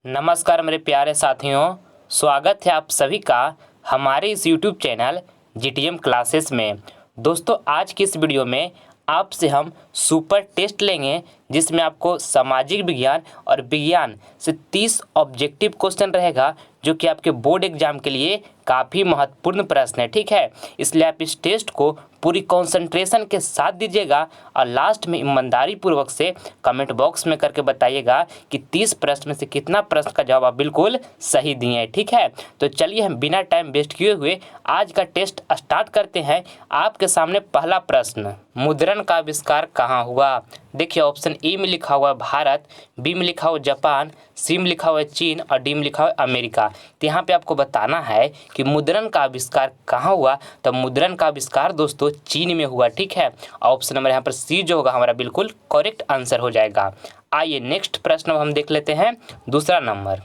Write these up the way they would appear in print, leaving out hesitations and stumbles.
नमस्कार मेरे प्यारे साथियों, स्वागत है आप सभी का हमारे इस YouTube चैनल GTM क्लासेस में। दोस्तों, आज की इस वीडियो में आपसे हम सुपर टेस्ट लेंगे जिसमें आपको सामाजिक विज्ञान और विज्ञान से 30 ऑब्जेक्टिव क्वेश्चन रहेगा जो कि आपके बोर्ड एग्जाम के लिए काफ़ी महत्वपूर्ण प्रश्न है। ठीक है, इसलिए आप इस टेस्ट को पूरी कंसंट्रेशन के साथ दीजिएगा और लास्ट में ईमानदारी पूर्वक से कमेंट बॉक्स में करके बताइएगा कि 30 प्रश्न में से कितना प्रश्न का जवाब आप बिल्कुल सही दिए हैं। ठीक है, तो चलिए हम बिना टाइम वेस्ट किए हुए आज का टेस्ट स्टार्ट करते हैं। आपके सामने पहला प्रश्न, मुद्रण का आविष्कार कहाँ हुआ? देखिए, ऑप्शन ए में लिखा हुआ है भारत, बी में लिखा हुआ जापान, सी में लिखा हुआ है चीन और डी में लिखा हुआ है अमेरिका। तो यहाँ पे आपको बताना है कि मुद्रण का आविष्कार कहाँ हुआ। तो मुद्रण का आविष्कार दोस्तों चीन में हुआ। ठीक है, ऑप्शन नंबर यहाँ पर सी जो होगा हमारा बिल्कुल करेक्ट आंसर हो जाएगा। आइए नेक्स्ट प्रश्न हम देख लेते हैं। दूसरा नंबर,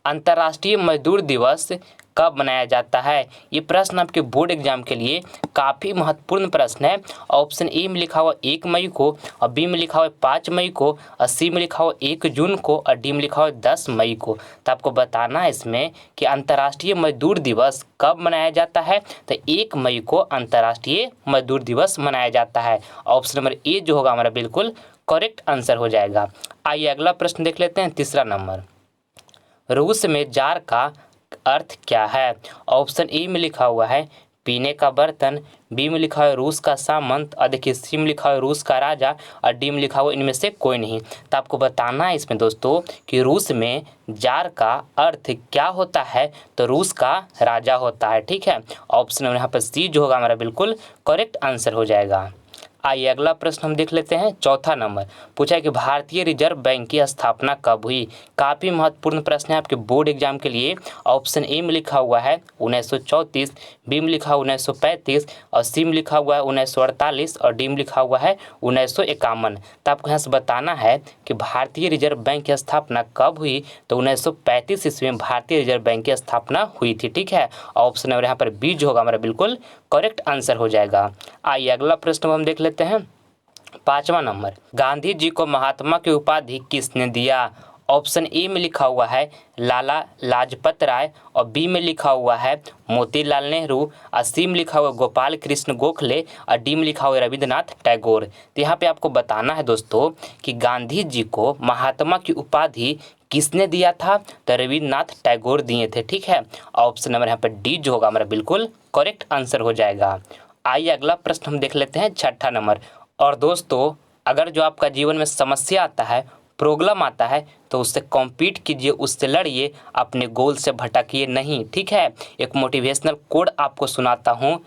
अंतर्राष्ट्रीय मजदूर दिवस कब मनाया जाता है? ये प्रश्न आपके बोर्ड एग्जाम के लिए काफ़ी महत्वपूर्ण प्रश्न है। ऑप्शन ए में लिखा हुआ 1 मई को और बी में लिखा हुआ 5 मई को और सी में लिखा हुआ 1 जून को और डी में लिखा हुआ 10 मई को। तो आपको बताना है इसमें कि अंतर्राष्ट्रीय मजदूर दिवस कब मनाया जाता है। तो 1 मई को अंतर्राष्ट्रीय मजदूर दिवस मनाया जाता है। ऑप्शन नंबर ए जो होगा हमारा बिल्कुल करेक्ट आंसर हो जाएगा। आइए अगला प्रश्न देख लेते हैं। तीसरा नंबर, रूस में जार का अर्थ क्या है? ऑप्शन ए में लिखा हुआ है पीने का बर्तन, बी में लिखा है रूस का सामंत और देखिए सी में लिखा है रूस का राजा और डी में लिखा हुआ इनमें से कोई नहीं। तो आपको बताना है इसमें दोस्तों कि रूस में जार का अर्थ क्या होता है। तो रूस का राजा होता है। ठीक है, ऑप्शन यहाँ पर सी जो होगा हमारा बिल्कुल करेक्ट आंसर हो जाएगा। आइए अगला प्रश्न हम देख लेते हैं। चौथा नंबर पूछा है कि भारतीय रिजर्व बैंक की स्थापना कब हुई? काफ़ी महत्वपूर्ण प्रश्न है आपके बोर्ड एग्जाम के लिए। ऑप्शन ए में लिखा हुआ है 1934, बी में लिखा हुआ 1935 और सी में लिखा हुआ है 1948 और डी में लिखा हुआ है 1951। तो आपको यहाँ से बताना है कि भारतीय रिजर्व बैंक की स्थापना कब हुई। तो 1935 ईस्वी में भारतीय रिजर्व बैंक की स्थापना हुई थी। ठीक है, ऑप्शन नंबर यहाँ पर बी जो होगा हमारा बिल्कुल करेक्ट आंसर हो जाएगा। आइए अगला प्रश्न हम देख लेते हैं। पांचवा नंबर, गांधी जी को महात्मा की उपाधि किसने दिया? ऑप्शन ए में लिखा हुआ है लाला लाजपत राय और बी में लिखा हुआ है मोतीलाल नेहरू और सी में लिखा हुआ गोपाल कृष्ण गोखले और डी में लिखा हुआ रविंद्रनाथ टैगोर। तो यहाँ पे आपको बताना है दोस्तों कि गांधी जी को महात्मा की उपाधि किसने दिया था। तो रविंद्रनाथ टैगोर दिए थे। ठीक है, ऑप्शन नंबर यहाँ पर डी जो होगा हमारा बिल्कुल करेक्ट आंसर हो जाएगा। आइए अगला प्रश्न हम देख लेते हैं। छठा नंबर, और दोस्तों अगर जो आपका जीवन में समस्या आता है, प्रॉब्लम आता है, तो उससे कॉम्पीट कीजिए, उससे लड़िए, अपने गोल से भटकिए नहीं। ठीक है, एक मोटिवेशनल कोड आपको सुनाता हूँ।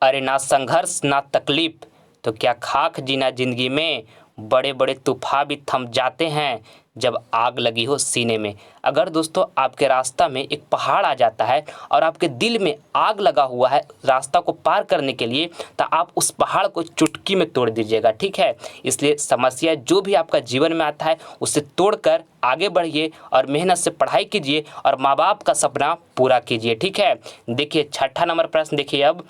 अरे ना संघर्ष ना तकलीफ तो क्या खाक जीना जिंदगी में, बड़े बड़े तूफान भी थम जाते हैं जब आग लगी हो सीने में। अगर दोस्तों आपके रास्ता में एक पहाड़ आ जाता है और आपके दिल में आग लगा हुआ है रास्ता को पार करने के लिए, तो आप उस पहाड़ को चुटकी में तोड़ दीजिएगा। ठीक है, इसलिए समस्या जो भी आपका जीवन में आता है उसे तोड़कर आगे बढ़िए और मेहनत से पढ़ाई कीजिए और माँ बाप का सपना पूरा कीजिए। ठीक है, देखिए छठा नंबर प्रश्न देखिए। अब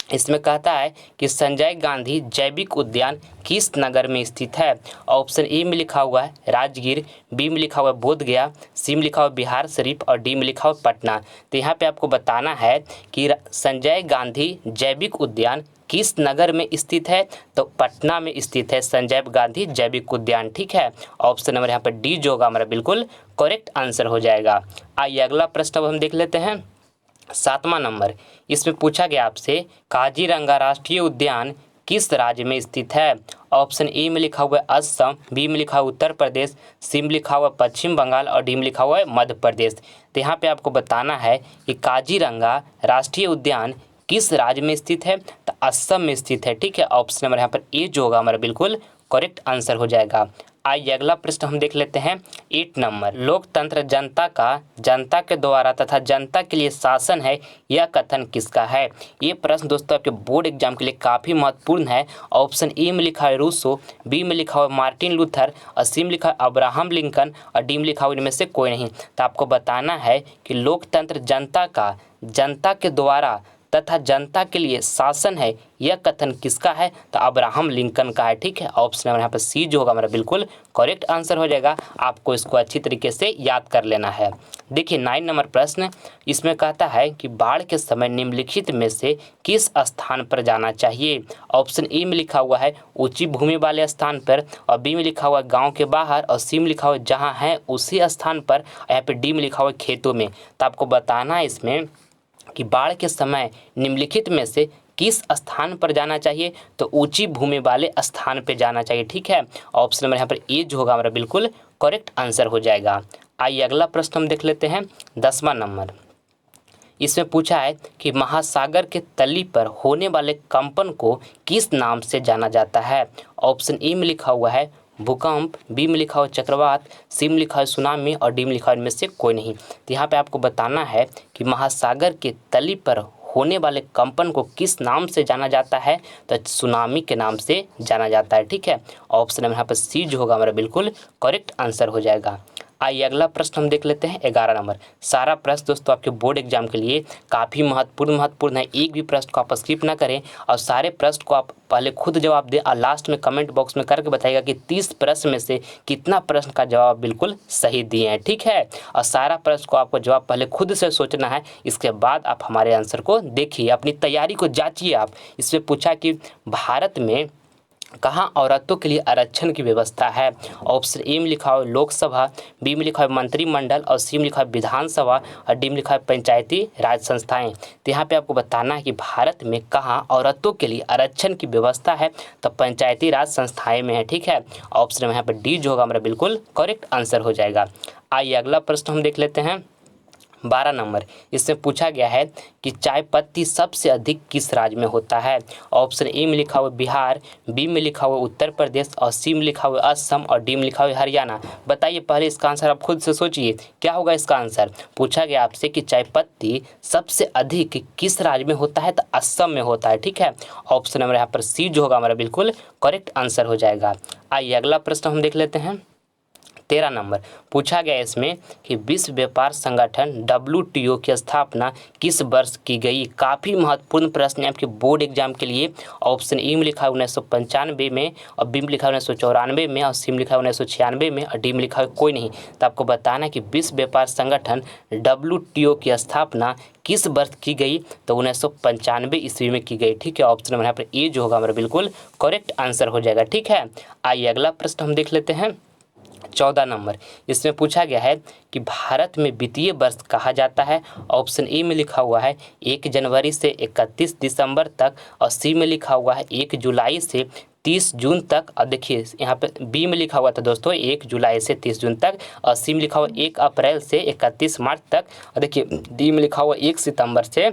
इसमें कहता है कि संजय गांधी जैविक उद्यान किस नगर में स्थित है? ऑप्शन ए में लिखा हुआ है राजगीर, बी में लिखा हुआ है बोधगया, सी में लिखा हुआ है बिहार शरीफ और डी में लिखा हुआ है पटना। तो यहाँ पे आपको बताना है कि संजय गांधी जैविक उद्यान किस नगर में स्थित है। तो पटना में स्थित है संजय गांधी जैविक उद्यान। ठीक है, ऑप्शन नंबर यहाँ पर डी जो होगा हमारा बिल्कुल करेक्ट आंसर हो जाएगा। आइए अगला प्रश्न अब हम देख लेते हैं। सातवां नंबर, इसमें पूछा गया आपसे काजीरंगा राष्ट्रीय उद्यान किस राज्य में स्थित है? ऑप्शन ए में लिखा हुआ है असम, बी में लिखा हुआ उत्तर प्रदेश, सी में लिखा हुआ पश्चिम बंगाल और डी में लिखा हुआ है मध्य प्रदेश। तो यहाँ पे आपको बताना है कि काजीरंगा राष्ट्रीय उद्यान किस राज्य में स्थित है। तो असम में स्थित है। ठीक है, ऑप्शन नंबर यहाँ पर ए जो होगा हमारा बिल्कुल करेक्ट आंसर हो जाएगा। आइए अगला प्रश्न हम देख लेते हैं। 8 नंबर, लोकतंत्र जनता का जनता के द्वारा तथा जनता के लिए शासन है, यह कथन किसका है? ये प्रश्न दोस्तों आपके बोर्ड एग्जाम के लिए काफ़ी महत्वपूर्ण है। ऑप्शन ए में लिखा है रूसो, बी में लिखा हुआ मार्टिन लूथर और सी में लिखा है अब्राहम लिंकन और डी में लिखा हुआ इनमें से कोई नहीं। तो आपको बताना है कि लोकतंत्र जनता का जनता के द्वारा तथा जनता के लिए शासन है, यह कथन किसका है? तो अब्राहम लिंकन का है। ठीक है, ऑप्शन नंबर यहाँ पर सी जो होगा हमारा बिल्कुल करेक्ट आंसर हो जाएगा। आपको इसको अच्छी तरीके से याद कर लेना है। देखिए 9 नंबर प्रश्न, इसमें कहता है कि बाढ़ के समय निम्नलिखित में से किस स्थान पर जाना चाहिए? ऑप्शन ए में लिखा हुआ है ऊंची भूमि वाले स्थान पर, और बी में लिखा हुआ है गाँव के बाहर, और सी में लिखा हुआ है जहाँ है उसी स्थान पर, यहाँ पे डी में लिखा हुआ है खेतों में। तो आपको बताना है इसमें कि बाढ़ के समय निम्नलिखित में से किस स्थान पर जाना चाहिए? तो ऊंची भूमि वाले स्थान पर जाना चाहिए। ठीक है, ऑप्शन नंबर यहाँ पर ए जो होगा हमारा बिल्कुल करेक्ट आंसर हो जाएगा। आइए अगला प्रश्न हम देख लेते हैं 10वां नंबर। इसमें पूछा है कि महासागर के तली पर होने वाले कंपन को किस नाम से जाना जाता है? ऑप्शन ए में लिखा हुआ है भूकंप, बी में लिखा हुआ चक्रवात, सी में लिखा है सुनामी, और डी में लिखा है इनमें से कोई नहीं। तो यहाँ पे आपको बताना है कि महासागर के तली पर होने वाले कंपन को किस नाम से जाना जाता है? तो सुनामी के नाम से जाना जाता है। ठीक है, ऑप्शन नंबर यहाँ पर सी जो होगा हमारा बिल्कुल करेक्ट आंसर हो जाएगा। आइए अगला प्रश्न हम देख लेते हैं 11 नंबर। सारा प्रश्न दोस्तों आपके बोर्ड एग्जाम के लिए काफ़ी महत्वपूर्ण है। एक भी प्रश्न को आप स्किप ना करें और सारे प्रश्न को आप पहले खुद जवाब दें और लास्ट में कमेंट बॉक्स में करके बताइएगा कि 30 प्रश्न में से कितना प्रश्न का जवाब बिल्कुल सही दिए हैं। ठीक है, और सारा प्रश्न को आपको जवाब पहले खुद से सोचना है, इसके बाद आप हमारे आंसर को देखिए, अपनी तैयारी को जांचिए आप। इसमें पूछा कि भारत में कहाँ औरतों के लिए आरक्षण की व्यवस्था है? ऑप्शन ए में लिखा है लोकसभा, बी में लिखा है मंत्रिमंडल, और सी में लिखा है विधानसभा, और डी में लिखा है पंचायती राज संस्थाएं। तो यहाँ पे आपको बताना है कि भारत में कहाँ औरतों के लिए आरक्षण की व्यवस्था है? तो पंचायती राज संस्थाएं में है। ठीक है, ऑप्शन में यहाँ पर डी जो होगा हमारा बिल्कुल करेक्ट आंसर हो जाएगा। आइए अगला प्रश्न हम देख लेते हैं 12 नंबर। इसमें पूछा गया है कि चाय पत्ती सबसे अधिक किस राज्य में होता है? ऑप्शन ए में लिखा हुआ बिहार, बी में लिखा हुआ उत्तर प्रदेश, और सी में लिखा हुआ असम, और डी में लिखा हुआ हरियाणा। बताइए पहले इसका आंसर आप खुद से सोचिए, क्या होगा इसका आंसर? पूछा गया आपसे कि चाय पत्ती सबसे अधिक किस राज्य में होता है? तो असम में होता है। ठीक है, ऑप्शन नंबर यहाँ पर सी जो होगा हमारा बिल्कुल करेक्ट आंसर हो जाएगा। आइए अगला प्रश्न हम देख लेते हैं 13 नंबर। पूछा गया इसमें कि विश्व व्यापार संगठन WTO की स्थापना किस वर्ष की गई? काफ़ी महत्वपूर्ण प्रश्न है आपके बोर्ड एग्जाम के लिए। ऑप्शन ए में लिखा है 1995 में, और बी में लिखा है 1994 में, और सी में लिखा है 1996 में, और डी में लिखा है कोई नहीं। तो आपको बताना है कि विश्व व्यापार संगठन WTO की स्थापना किस वर्ष की गई? तो 1995 ईस्वी में की गई। ठीक है, ऑप्शन नंबर यहाँ पर ए जो होगा हमारा बिल्कुल करेक्ट आंसर हो जाएगा। ठीक है, आइए अगला प्रश्न हम देख लेते हैं 14 नंबर। इसमें पूछा गया है कि भारत में वित्तीय वर्ष कहा जाता है? ऑप्शन ए में लिखा हुआ है 1 जनवरी से 31 दिसंबर तक, और सी में लिखा हुआ है 1 जुलाई से 30 जून तक, और देखिए यहाँ पे बी में लिखा हुआ था दोस्तों 1 जुलाई से 30 जून तक, और सी में लिखा हुआ 1 अप्रैल से 31 मार्च तक, और देखिए डी में लिखा हुआ 1 सितंबर से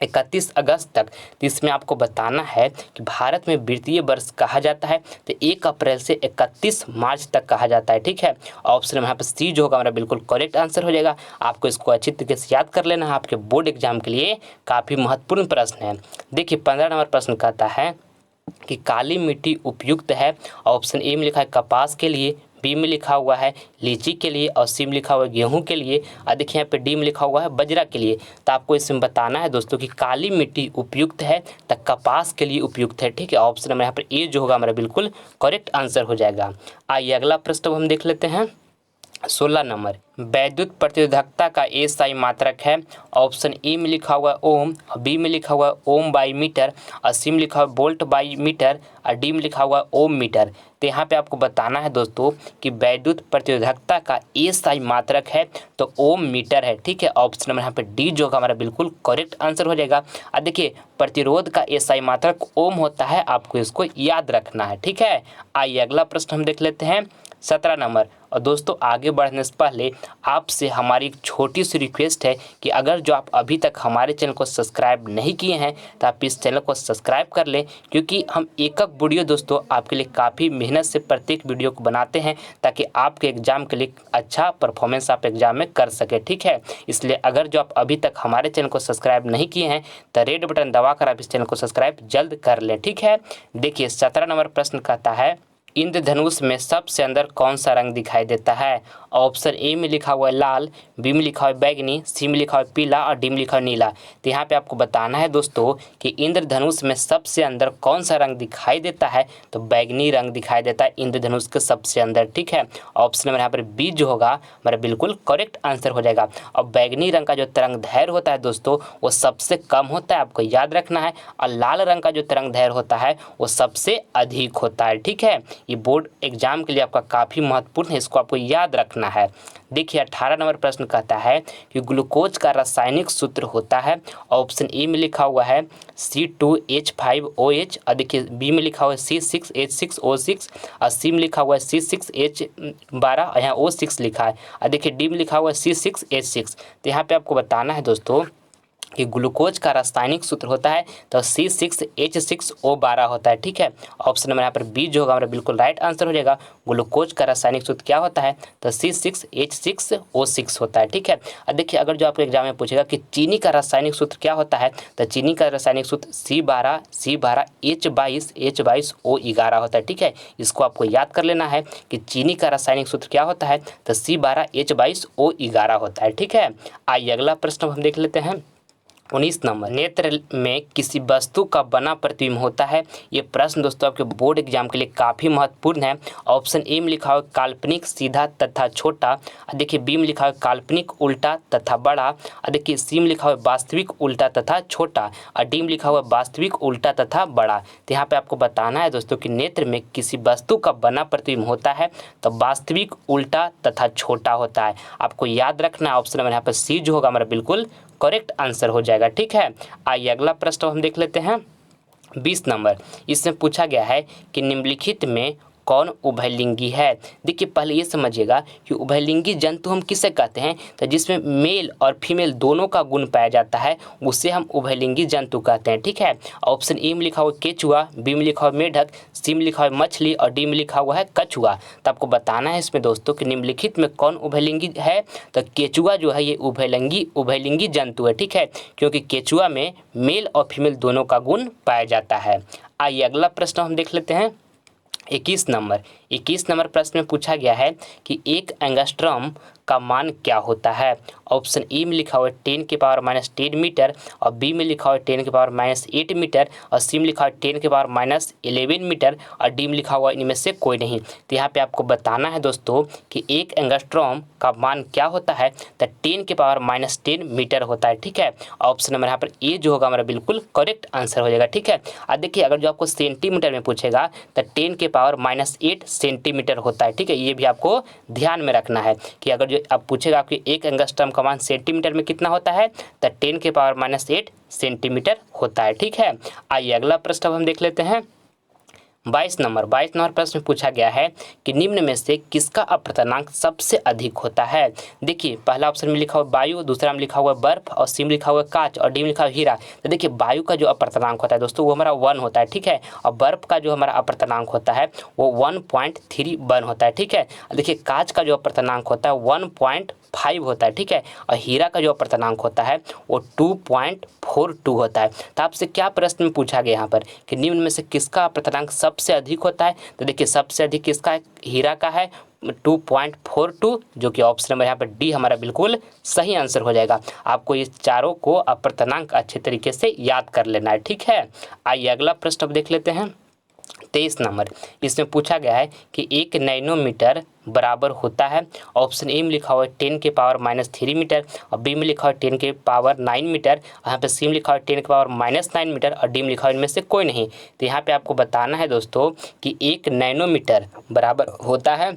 31 अगस्त तक। तो इसमें आपको बताना है कि भारत में वित्तीय वर्ष कहा जाता है तो 1 अप्रैल से 31 मार्च तक कहा जाता है। ठीक है, ऑप्शन यहाँ पर सी जो होगा हमारा बिल्कुल करेक्ट आंसर हो जाएगा। आपको इसको अच्छी तरीके से याद कर लेना है, आपके बोर्ड एग्जाम के लिए काफ़ी महत्वपूर्ण प्रश्न है। देखिए 15 नंबर प्रश्न कहता है कि काली मिट्टी उपयुक्त है? ऑप्शन ए में लिखा है कपास के लिए, बी में लिखा हुआ है लीची के लिए, और सी में लिखा हुआ है गेहूं के लिए, और देखिए यहाँ पे डी में लिखा हुआ है बजरा के लिए। तो आपको इसमें बताना है दोस्तों कि काली मिट्टी उपयुक्त है तो कपास के लिए उपयुक्त है। ठीक है, ऑप्शन नंबर यहाँ पर ए जो होगा हमारा बिल्कुल करेक्ट आंसर हो जाएगा। आइए अगला प्रश्न हम देख लेते हैं 16 नंबर। वैद्युत प्रतिरोधकता का SI मात्रक है? ऑप्शन ए में लिखा हुआ है ओम, बी में लिखा हुआ है ओम बाई मीटर, और सी में लिखा हुआ है वोल्ट बाई मीटर, और डी में लिखा हुआ है ओम मीटर। तो यहाँ पे आपको बताना है दोस्तों कि वैद्युत प्रतिरोधकता का SI मात्रक है तो ओम मीटर है। ठीक है, ऑप्शन नंबर यहाँ पे डी जो होगा हमारा बिल्कुल करेक्ट आंसर हो जाएगा। और देखिए प्रतिरोध का SI मात्रक ओम होता है, आपको इसको याद रखना है। ठीक है, आइए अगला प्रश्न हम देख लेते हैं 17 नंबर। और दोस्तों आगे बढ़ने से पहले आपसे हमारी एक छोटी सी रिक्वेस्ट है कि अगर जो आप अभी तक हमारे चैनल को सब्सक्राइब नहीं किए हैं तो आप इस चैनल को सब्सक्राइब कर लें, क्योंकि हम एक वीडियो दोस्तों आपके लिए काफ़ी मेहनत से प्रत्येक वीडियो को बनाते हैं ताकि आपके एग्ज़ाम के लिए अच्छा परफॉर्मेंस आप एग्ज़ाम में कर सकें। ठीक है, इसलिए अगर जो आप अभी तक हमारे चैनल को सब्सक्राइब नहीं किए हैं तो रेड बटन दबाकर आप इस चैनल को सब्सक्राइब जल्द कर लें। ठीक है, देखिए 17 नंबर प्रश्न कहता है इंद्रधनुष में सबसे अंदर कौन सा रंग दिखाई देता है? ऑप्शन ए में लिखा हुआ है लाल, बी में लिखा हुआ है बैगनी, सी में लिखा हुआ है पीला और डी में लिखा हुआ है नीला। तो यहाँ पे आपको बताना है दोस्तों कि इंद्रधनुष में सबसे अंदर कौन सा रंग दिखाई देता है। तो बैगनी रंग दिखाई देता है इंद्रधनुष के सबसे अंदर, ठीक है। ऑप्शन नंबर यहाँ पर बी जो होगा हमारा बिल्कुल करेक्ट आंसर हो जाएगा। और बैगनी रंग का जो तरंग दैर्घ्य होता है दोस्तों वो सबसे कम होता है, आपको याद रखना है। और लाल रंग का जो तरंग दैर्घ्य होता है वो सबसे अधिक होता है, ठीक है। ये बोर्ड एग्जाम के लिए आपका काफ़ी महत्वपूर्ण है, इसको आपको याद रखना है। देखिए 18 नंबर प्रश्न कहता है कि ग्लूकोज का रासायनिक सूत्र होता है। ऑप्शन ए में लिखा हुआ है C2H5OH और देखिए बी में लिखा हुआ है C6H6O6 और सी में लिखा हुआ है C6H12 और यहाँ O6 लिखा है और देखिए डी में लिखा हुआ है C6H6। तो यहाँ पे आपको बताना है दोस्तों कि ग्लूकोज का रासायनिक सूत्र होता है तो C6H6O12 होता है, ठीक है। ऑप्शन नंबर यहाँ पर बी जो होगा हमारा बिल्कुल राइट आंसर हो जाएगा। ग्लूकोज का रासायनिक सूत्र क्या होता है? तो C6H6O6 होता है, ठीक है। और देखिए अगर जो आपको एग्जाम में पूछेगा कि चीनी का रासायनिक सूत्र क्या होता है तो चीनी का रासायनिक सूत्र C12H22O11 होता है, ठीक है। इसको आपको याद कर लेना है कि चीनी का रासायनिक सूत्र क्या होता है तो C12H22O11 होता है, ठीक है। आइए अगला प्रश्न हम देख लेते हैं। 19 नंबर, नेत्र में किसी वस्तु का बना प्रतिबिंब होता है। ये प्रश्न दोस्तों आपके बोर्ड एग्जाम के लिए काफ़ी महत्वपूर्ण है। ऑप्शन ए में लिखा हुआ काल्पनिक सीधा तथा छोटा, देखिए बी में लिखा हुआ काल्पनिक उल्टा तथा बड़ा, देखिए सी में लिखा हुआ वास्तविक उल्टा तथा छोटा और डी में लिखा हुआ वास्तविक उल्टा तथा बड़ा। तो यहाँ पे आपको बताना है दोस्तों कि नेत्र में किसी वस्तु का बना प्रतिबिंब होता है तो वास्तविक उल्टा तथा छोटा होता है, आपको याद रखना है। ऑप्शन नंबर यहाँ पर सी जो होगा हमारा बिल्कुल करेक्ट आंसर हो जाएगा, ठीक है। आइए अगला प्रश्न हम देख लेते हैं। 20 नंबर, इसमें पूछा गया है कि निम्नलिखित में कौन उभयलिंगी है। देखिए पहले ये समझिएगा कि उभयलिंगी जंतु हम किसे कहते हैं तो जिसमें मेल और फीमेल दोनों का गुण पाया जाता है उसे हम उभयलिंगी जंतु कहते हैं, ठीक है। ऑप्शन ए में लिखा हुआ केचुआ, बी में लिखा हुआ मेढक, सी में लिखा हुआ मछली और डी में लिखा हुआ है कछुआ। तो आपको बताना है इसमें दोस्तों कि निम्नलिखित में कौन उभयलिंगी है। तो केचुआ जो है ये उभयलिंगी जंतु है, ठीक है, क्योंकि केचुआ में मेल और फीमेल दोनों का गुण पाया जाता है। आइए अगला प्रश्न हम देख लेते हैं। 21 नंबर प्रश्न में पूछा गया है कि एक एंगस्ट्रॉम का मान क्या होता है। ऑप्शन ए में लिखा हुआ है 10⁻⁻10 मीटर और बी में लिखा हुआ है 10⁻⁸ मीटर और सी में लिखा हुआ है 10⁻11 मीटर और डी में लिखा हुआ है इनमें से कोई नहीं। तो यहाँ पे आपको बताना है दोस्तों कि एक एंगस्ट्रॉम का मान क्या होता है तो 10⁻10 मीटर होता है, ठीक है। ऑप्शन नंबर यहाँ पर ए जो होगा हमारा बिल्कुल करेक्ट आंसर हो जाएगा, ठीक है। और देखिए अगर जो आपको सेंटीमीटर में पूछेगा तो 10⁻8 सेंटीमीटर होता है, ठीक है। ये भी आपको ध्यान में रखना है कि अगर अब पूछेगा आपके एक एंगस्ट्रॉम का मान सेंटीमीटर में कितना होता है तो 10⁻8 सेंटीमीटर होता है, ठीक है। आइए अगला प्रश्न हम देख लेते हैं। 22 नंबर प्रश्न में पूछा गया है कि निम्न में से किसका अपवर्तनांक सबसे अधिक होता है। देखिए पहला ऑप्शन में लिखा हुआ वायु, दूसरा में लिखा हुआ बर्फ और सी में लिखा हुआ कांच और डी में लिखा हुआ हीरा। तो देखिए वायु का जो अपवर्तनांक होता है दोस्तों वो हमारा 1 होता है, ठीक है। और बर्फ का जो हमारा अपवर्तनांक होता है वो 1.31 होता है, ठीक है। देखिए कांच का जो अपवर्तनांक होता है 1.5 होता है, ठीक है। और हीरा का जो अपवर्तनांक होता है वो 2.42 होता है। तो आपसे क्या प्रश्न में पूछा गया यहाँ पर कि निम्न में से किसका अपवर्तनांक सबसे अधिक होता है। तो देखिए सबसे अधिक किसका है, हीरा का है 2.42, जो कि ऑप्शन नंबर यहाँ पर डी हमारा बिल्कुल सही आंसर हो जाएगा। आपको ये चारों को अपवर्तनांक अच्छे तरीके से याद कर लेना है, ठीक है। आइए अगला प्रश्न अब देख लेते हैं। 23 नंबर, इसमें पूछा गया है कि 1 नैनोमीटर बराबर होता है। ऑप्शन ए में लिखा हुआ है 10⁻³ मीटर और बी में लिखा हुआ है 10�9 मीटर, यहाँ पे सी में लिखा हुआ है 10⁻9 मीटर और डी में लिखा हुआ इनमें से कोई नहीं। तो यहाँ पे आपको बताना है दोस्तों कि 1 नैनोमीटर बराबर होता है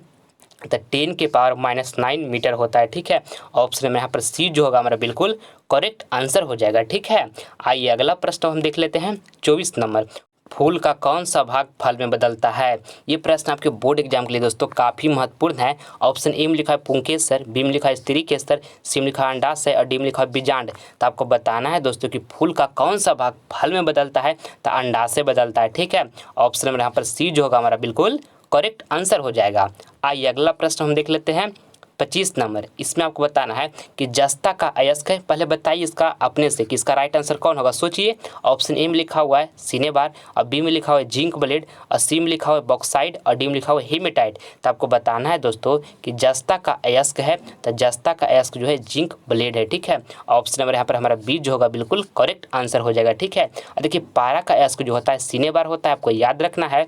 तो 10⁻9 मीटर होता है, ठीक है। ऑप्शन में यहाँ पर सी जो होगा हमारा बिल्कुल करेक्ट आंसर हो जाएगा, ठीक है। आइए अगला प्रश्न हम देख लेते हैं। 24 नंबर, फूल का कौन सा भाग फल में बदलता है। ये प्रश्न आपके बोर्ड एग्जाम के लिए दोस्तों काफ़ी महत्वपूर्ण है। ऑप्शन ए में लिखा है पुंकेसर, बी में लिखा है स्त्री केसर, सी में लिखा है अंडाशय और डी में लिखा है बीजांड। तो आपको बताना है दोस्तों कि फूल का कौन सा भाग फल में बदलता है तो अंडाशय बदलता है, ठीक है। ऑप्शन नंबर यहाँ पर सी जो होगा हमारा बिल्कुल करेक्ट आंसर हो जाएगा। आइए अगला प्रश्न हम देख लेते हैं। 25 नंबर, इसमें आपको बताना है कि जस्ता का अयस्क है। पहले बताइए इसका अपने से कि इसका राइट आंसर कौन होगा। सोचिए, ऑप्शन ए में लिखा हुआ है सिनेबार, और बी में लिखा हुआ है जिंक ब्लेड, और सी में लिखा हुआ है बॉक्साइड, और डी में लिखा हुआ है हेमेटाइट। तो आपको बताना है दोस्तों कि जस्ता का अयस्क है, तो जस्ता का अयस्क जो है जिंक ब्लेड है। ठीक है, ऑप्शन नंबर यहाँ पर हमारा बी जो होगा बिल्कुल करेक्ट आंसर हो जाएगा। ठीक है, और देखिए पारा का अयस्क जो होता है सिनेबार होता है, आपको याद रखना है।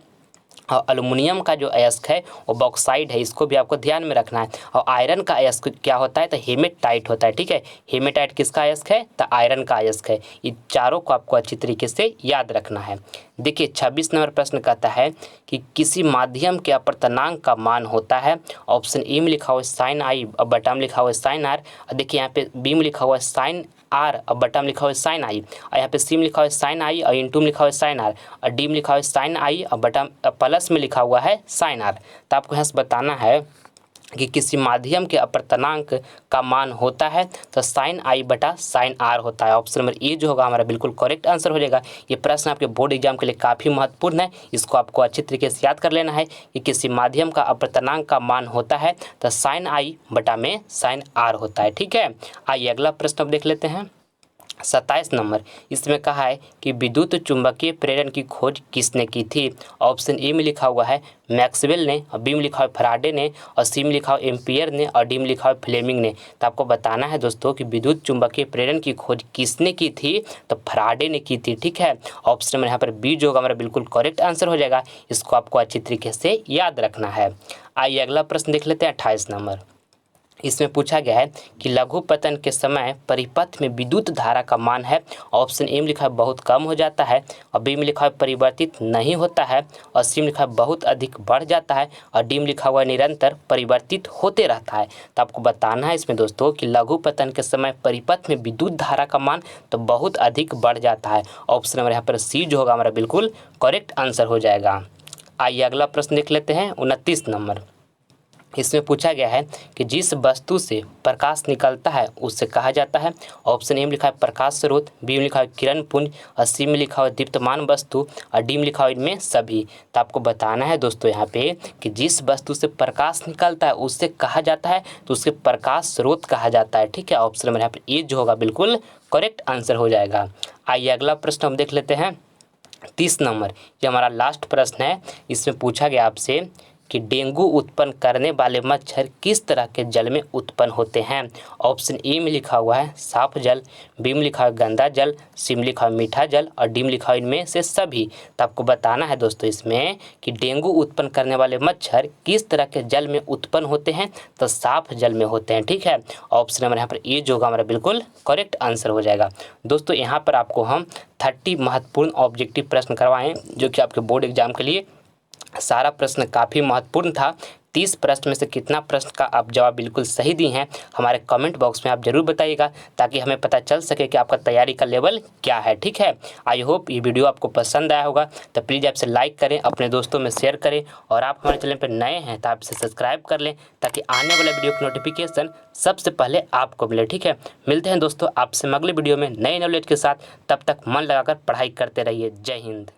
और एल्युमिनियम का जो अयस्क है वो बॉक्साइड है, इसको भी आपको ध्यान में रखना है। और आयरन का अयस्क क्या होता है, तो हेमेटाइट होता है। ठीक है, हेमेटाइट किसका अयस्क है, तो आयरन का अयस्क है। ये चारों को आपको अच्छी तरीके से याद रखना है। देखिए 26 नंबर प्रश्न कहता है कि किसी माध्यम के अपवर्तनांक का मान होता है। ऑप्शन ए में लिखा हुआ है साइन आई, और बटा में लिखा हुआ है साइन आर, और देखिए यहाँ पे बी में लिखा हुआ है साइन आर, और बटा में लिखा हुआ है साइन आई, और यहाँ पे सी में लिखा हुआ है साइन आई, और इनटू में लिखा हुआ है साइन आर, और डी में लिखा हुआ है साइन आई, और बटा प्लस में लिखा हुआ है साइन आर। तो आपको यहाँ से बताना है कि किसी माध्यम के अपवर्तनांक का मान होता है, तो साइन आई बटा साइन आर होता है। ऑप्शन नंबर ए जो होगा हमारा बिल्कुल करेक्ट आंसर हो जाएगा। ये प्रश्न आपके बोर्ड एग्जाम के लिए काफ़ी महत्वपूर्ण है, इसको आपको अच्छी तरीके से याद कर लेना है कि किसी माध्यम का अपवर्तनांक का मान होता है, तो साइन आई बटा में साइन आर होता है। ठीक है, आइए अगला प्रश्न अब देख लेते हैं। 27 नंबर, इसमें कहा है कि विद्युत चुंबकीय प्रेरण की खोज किसने की थी। ऑप्शन ए में लिखा हुआ है मैक्सवेल ने, और बी में लिखा हुआ है फैराडे ने, और सी में लिखा हुआ है एम्पियर ने, और डी में लिखा हुआ है फ्लेमिंग ने। तो आपको बताना है दोस्तों कि विद्युत चुंबकीय प्रेरण की खोज किसने की थी, तो फैराडे ने की थी। ठीक है, ऑप्शन नंबर यहाँ पर बी जो होगा हमारा बिल्कुल करेक्ट आंसर हो जाएगा, इसको आपको अच्छी तरीके से याद रखना है। आइए अगला प्रश्न देख लेते हैं 28 नंबर। इसमें पूछा गया है कि लघु पतन के समय परिपथ में विद्युत धारा का मान है। ऑप्शन ए में लिखा है बहुत कम हो जाता है, और बी में लिखा है परिवर्तित नहीं होता है, और सी में लिखा है बहुत अधिक बढ़ जाता है, और डी में लिखा हुआ निरंतर परिवर्तित होते रहता है। तो आपको बताना है इसमें दोस्तों कि लघु पतन के समय परिपथ में विद्युत धारा का मान तो बहुत अधिक बढ़ जाता है। ऑप्शन नंबर यहाँ पर सी जो होगा हमारा बिल्कुल करेक्ट आंसर हो जाएगा। आइए अगला प्रश्न देख लेते हैं 29 नंबर। इसमें पूछा गया है कि जिस वस्तु से प्रकाश निकलता है उससे कहा जाता है। ऑप्शन ए में लिखा है प्रकाश स्रोत, बी में लिखा है किरण पुंज, और सी में लिखा है दीप्तमान वस्तु, और डी में लिखा है इनमें सभी। तो आपको बताना है दोस्तों यहाँ पे कि जिस वस्तु से प्रकाश निकलता है उससे कहा जाता है, तो उसके प्रकाश स्रोत कहा जाता है। ठीक है, ऑप्शन नंबर यहाँ पर ए जो होगा बिल्कुल करेक्ट आंसर हो जाएगा। आइए अगला प्रश्न हम देख लेते हैं 30 नंबर। ये हमारा लास्ट प्रश्न है। इसमें पूछा गया आपसे कि डेंगू उत्पन्न करने वाले मच्छर किस तरह के जल में उत्पन्न होते हैं। ऑप्शन ए में लिखा हुआ है साफ जल, बी में लिखा है गंदा जल, सी में लिखा है मीठा जल, और डी में लिखा है इनमें से सभी। तो आपको बताना है दोस्तों इसमें कि डेंगू उत्पन्न करने वाले मच्छर किस तरह के जल में उत्पन्न होते हैं, तो साफ जल में होते हैं। ठीक है, ऑप्शन नंबर यहाँ पर ए जो होगा हमारा बिल्कुल करेक्ट आंसर हो जाएगा। दोस्तों यहाँ पर आपको हम 30 महत्वपूर्ण ऑब्जेक्टिव प्रश्न करवाएं, जो कि आपके बोर्ड एग्जाम के लिए सारा प्रश्न काफ़ी महत्वपूर्ण था। 30 प्रश्न में से कितना प्रश्न का आप जवाब बिल्कुल सही दिए हैं हमारे कमेंट बॉक्स में आप जरूर बताइएगा, ताकि हमें पता चल सके कि आपका तैयारी का लेवल क्या है। ठीक है, आई होप ये वीडियो आपको पसंद आया होगा, तो प्लीज़ आपसे लाइक करें, अपने दोस्तों में शेयर करें, और आप हमारे चैनल पर नए हैं तो आप इसे सब्सक्राइब कर लें, ताकि आने वाले वीडियो की नोटिफिकेशन सबसे पहले आपको मिले। ठीक है, मिलते हैं दोस्तों आपसे अगले वीडियो में नए नॉलेज के साथ। तब तक मन लगाकर पढ़ाई करते रहिए। जय हिंद।